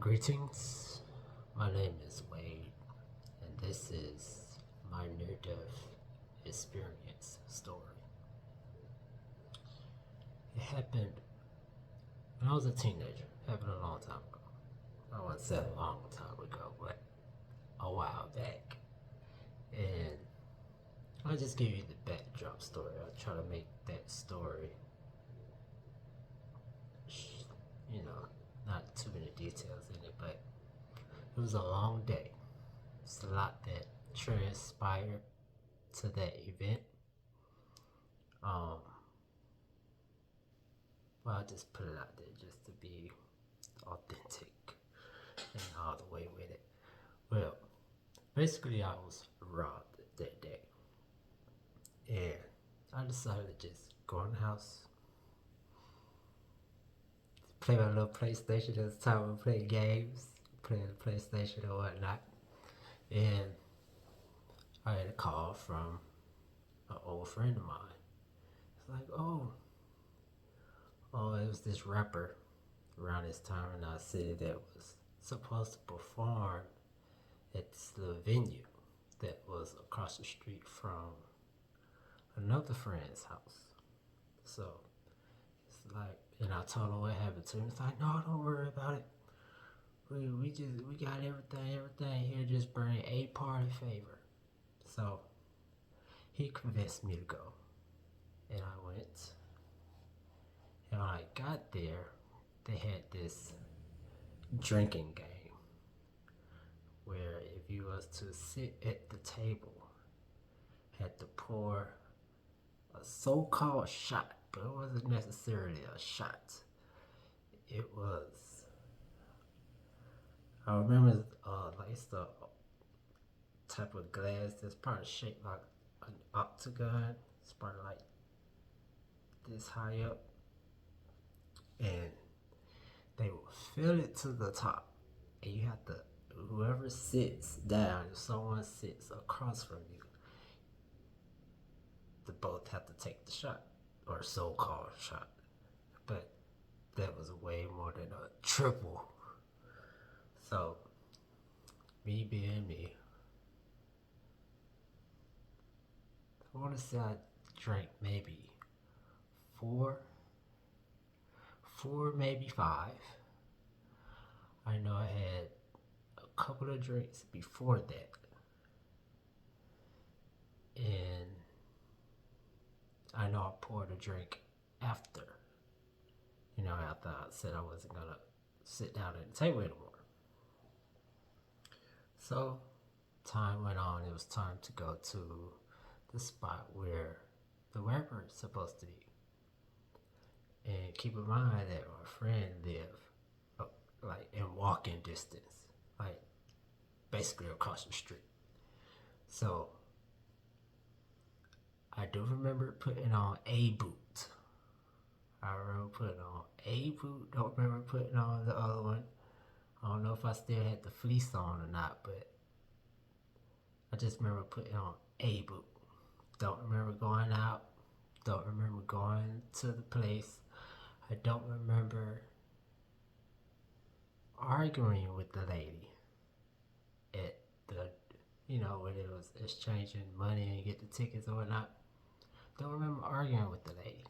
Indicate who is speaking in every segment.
Speaker 1: Greetings, my name is Wade, and this is my near death experience story. It happened when I was a teenager, it happened a long time ago. I wouldn't say a long time ago, but a while back. And I'll just give you the backdrop story. I'll try to make that story, you know, not too many details in it, but it was a long day. It's a lot that transpired to that event. Um, well, I'll just put it out there just to be authentic and all the way with it. Well, basically, I was robbed that day, and I decided to just go in the house, play my little PlayStation. At the time, we played games, playing the PlayStation or whatnot, and I had a call from an old friend of mine. It's like, oh, it was this rapper around this time in our city that was supposed to perform at this little venue that was across the street from another friend's house. So it's like, and I told him what happened to him. It's like, no, don't worry about it. We got everything here. Just bring a party favor. So he convinced me to go, and I went. And when I got there, they had this drinking game where if you was to sit at the table, had to pour a so-called shot, but it wasn't necessarily a shot. It was, I remember, like it's the type of glass that's probably shaped like an octagon. It's probably like this high up, and they will fill it to the top, and you have to, whoever sits down, if someone sits across from you, they both have to take the shot, or so-called shot. But that was way more than a triple. So, me being me, I want to say I drank maybe four, maybe five. I know I had a couple of drinks before that, and I know I poured a drink after. After I said I wasn't gonna sit down at the table anymore. So time went on. It was time to go to the spot where the rapper is supposed to be. And keep in mind that my friend lived like in walking distance, like basically across the street. So I do remember putting on a boot. I remember putting on a boot. Don't remember putting on the other one. I don't know if I still had the fleece on or not, but I just remember putting on a boot. Don't remember going out. Don't remember going to the place. I don't remember arguing with the lady at the, when it was exchanging money and get the tickets or whatnot. Don't remember arguing with the lady.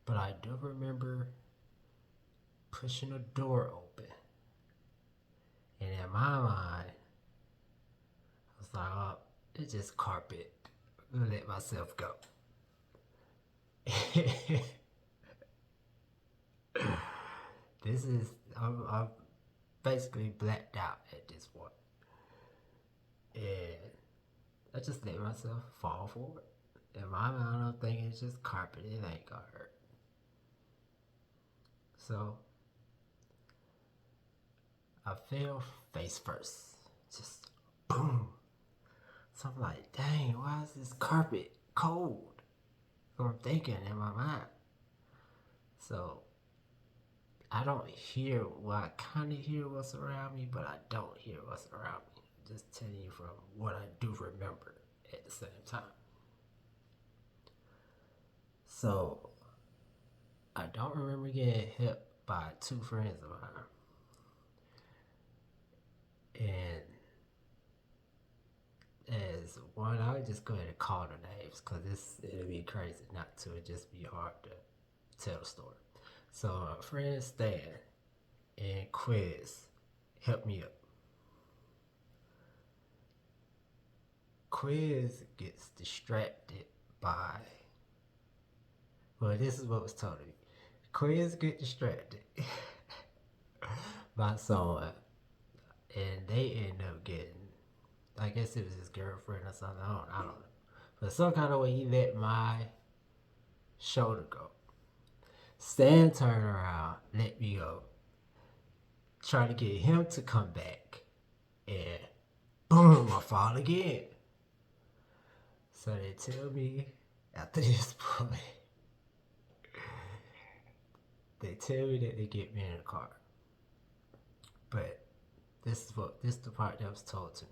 Speaker 1: But I do remember pushing the door open. And in my mind, I was like, oh, it's just carpet. I'm gonna let myself go. This is, I'm basically blacked out at this point. And I just let myself fall forward. In my mind, I'm thinking it's just carpet. It ain't gonna hurt. So I fell face first. Just boom. So I'm like, dang, why is this carpet cold? So I'm thinking in my mind. So I don't hear, well, I kind of hear what's around me, but I don't hear what's around me. I'm just telling you from what I do remember at the same time. So I don't remember getting hit by two friends of mine. And as one, I would just go ahead and call the names because it'll be crazy not to. It'd just be hard to tell the story. So my friend Stan and Quiz helped me up. Quiz gets distracted by, well, this is what was told to me. Quiz get distracted by someone, and they end up getting, I guess it was his girlfriend or something, I don't know. But some kind of way he let my shoulder go. Stan turned around, let me go, trying to get him to come back, and boom, I fall again. So they tell me after this point, they tell me that they get me in the car. But this is the part that was told to me.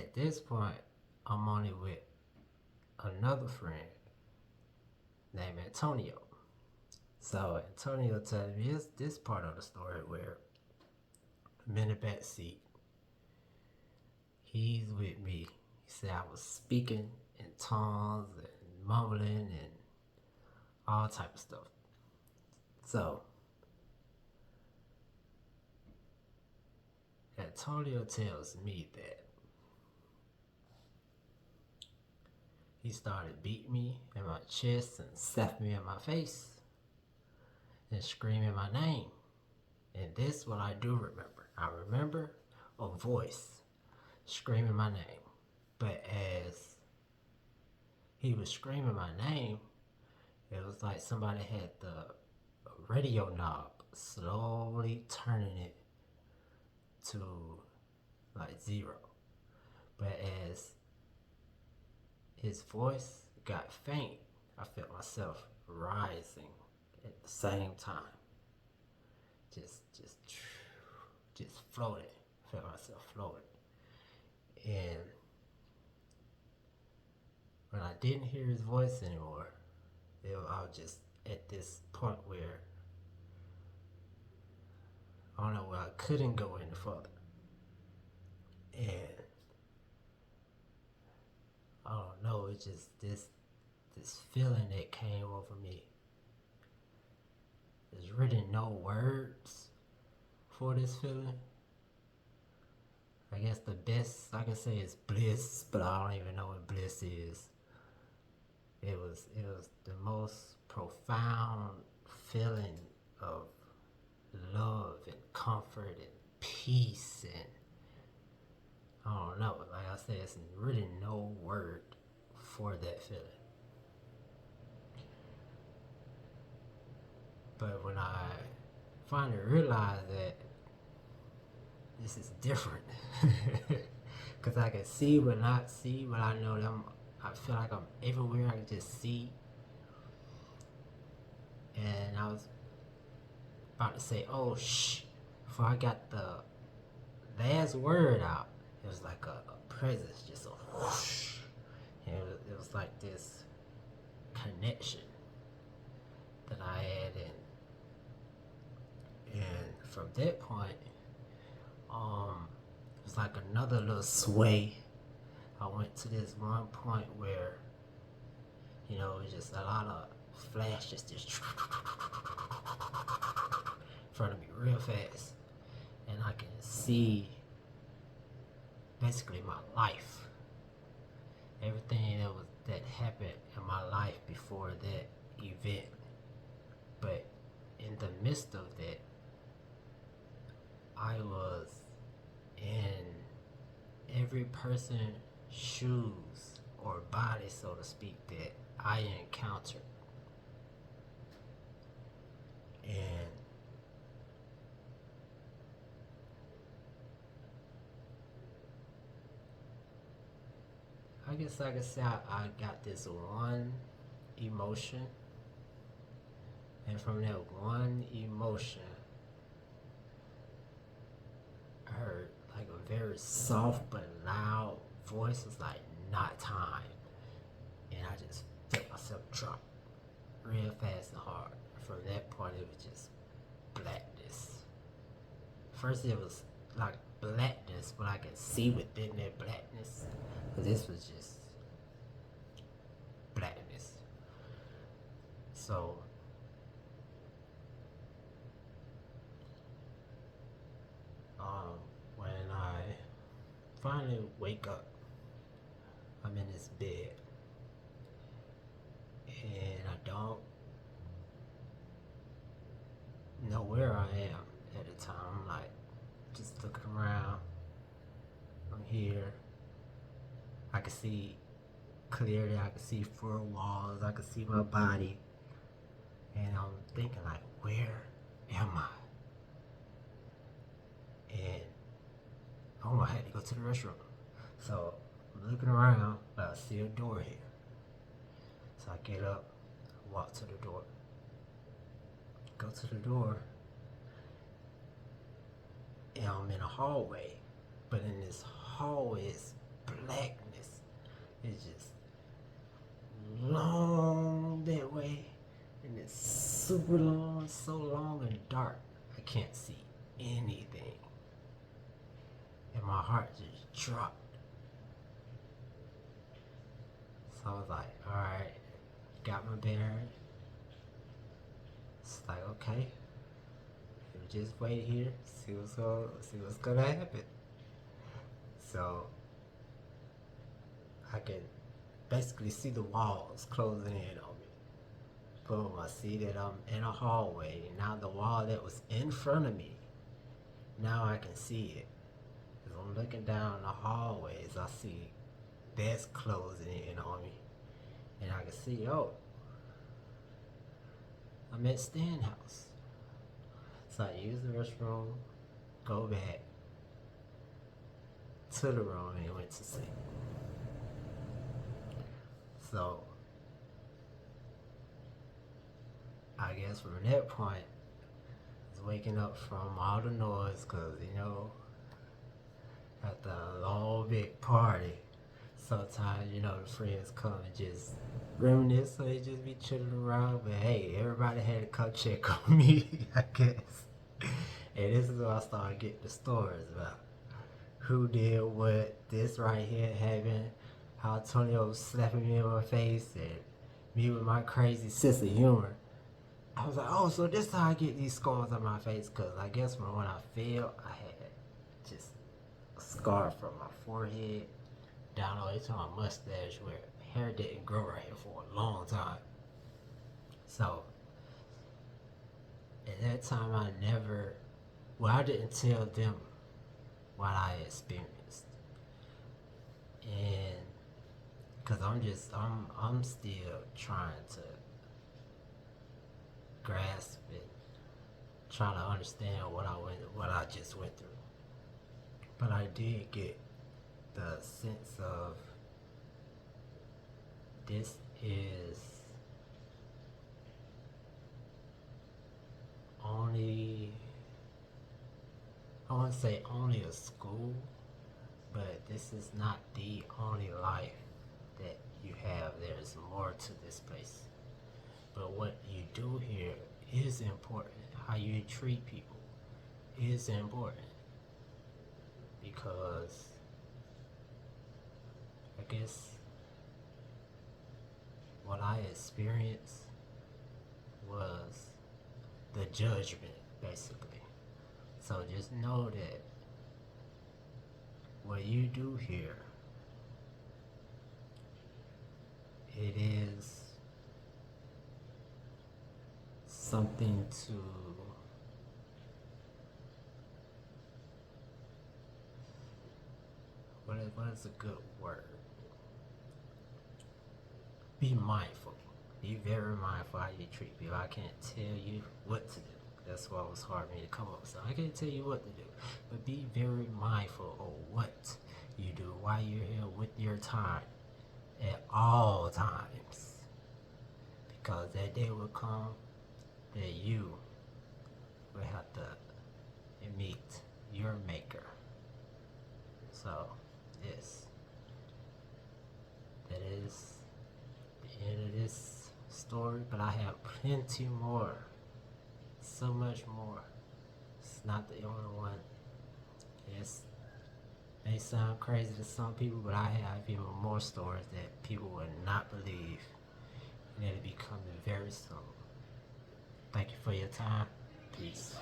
Speaker 1: At this point, I'm only with another friend named Antonio. So Antonio tells me this part of the story where I'm in the back seat. He's with me. He said I was speaking in tongues and mumbling and all type of stuff. So Antonio tells me that he started beating me in my chest and slapping me in my face and screaming my name. And this is what I do remember. I remember a voice screaming my name. But as he was screaming my name, it was like somebody had the radio knob slowly turning it to like 0. But as his voice got faint, I felt myself rising at the same time. Just floating. I felt myself floating. And when I didn't hear his voice anymore, I was just at this point where I don't know, where I couldn't go any further. And I don't know, it's just this feeling that came over me. There's really no words for this feeling. I guess the best I can say is bliss, but I don't even know what bliss is. It was the most profound feeling of love and comfort and peace, and I don't know, like I said, it's really no word for that feeling. But when I finally realized that this is different, because I can see but not see, but I know that I feel like I'm everywhere. I can just see. And I was about to say, oh, shh, before I got the last word out, it was like a presence, just a whoosh. And it was like this connection that I had, and from that point, it was like another little sway. I went to this one point where, it was just a lot of flashes just in front of me real fast, and I can see basically my life, everything that happened in my life before that event. But in the midst of that, I was in every person's shoes or body, so to speak, that I encountered. And I guess I could say I got this one emotion, and from that one emotion, I heard like a very soft but loud voice. Was like, not time. And I just felt myself drop real fast and hard. From that point, it was just blackness. first it was like blackness, but I could see within that blackness. But this was just blackness. So when I finally wake up, I'm in this bed, and I don't know where I am at the time. I'm like just looking around. I'm here. I can see clearly. I can see 4 walls. I can see my body, and I'm thinking like, where am I? And oh, I had to go to the restroom. So I'm looking around, but I see a door here. So I get up, walk to the door. Go to the door, and I'm in a hallway. But in this hallway, it's blackness. It's just long that way, and it's super long, so long and dark. I can't see anything. And my heart just dropped. So I was like, alright, got my bearings. It's like, okay, just wait here, see what's gonna happen. So I can basically see the walls closing in on me. Boom, I see that I'm in a hallway. Now the wall that was in front of me, now I can see it. As I'm looking down the hallways, I see that's closing in on me. And I can see, oh, I'm at Stenhouse. So I use the restroom, go back to the room, and went to sleep. So I guess from that point, I was waking up from all the noise, because, after a long big party, sometimes, the friends come and just reminisce, so they just be chilling around. But hey, everybody had to come check on me, I guess. And this is when I started getting the stories about who did what, this right here happened, how Antonio was slapping me in my face, and me with my crazy sense of humor. I was like, oh, so this is how I get these scars on my face, because I guess when I fell, I had just a scar from my forehead down all the way to my mustache, where hair didn't grow right here for a long time. So at that time, I didn't tell them what I experienced. And because I'm still trying to grasp it, trying to understand what I just went through. But I did get the sense of this is only, I wouldn't say only a school, but this is not the only life that you have. There's more to this place. But what you do here is important. How you treat people is important. Because I guess what I experienced was the judgment, basically. So just know that what you do here, it is something to what is a good word? Be mindful. Be very mindful how you treat people. I can't tell you what to do. That's why it was hard for me to come up with something. I can't tell you what to do. But be very mindful of what you do while you're here with your time at all times. Because that day will come that you will have to meet your maker. So, yes. That is the end of this story, but I have plenty more. So much more. It's not the only one. It may sound crazy to some people, but I have even more stories that people would not believe, and it'll be coming very soon. Thank you for your time. Peace.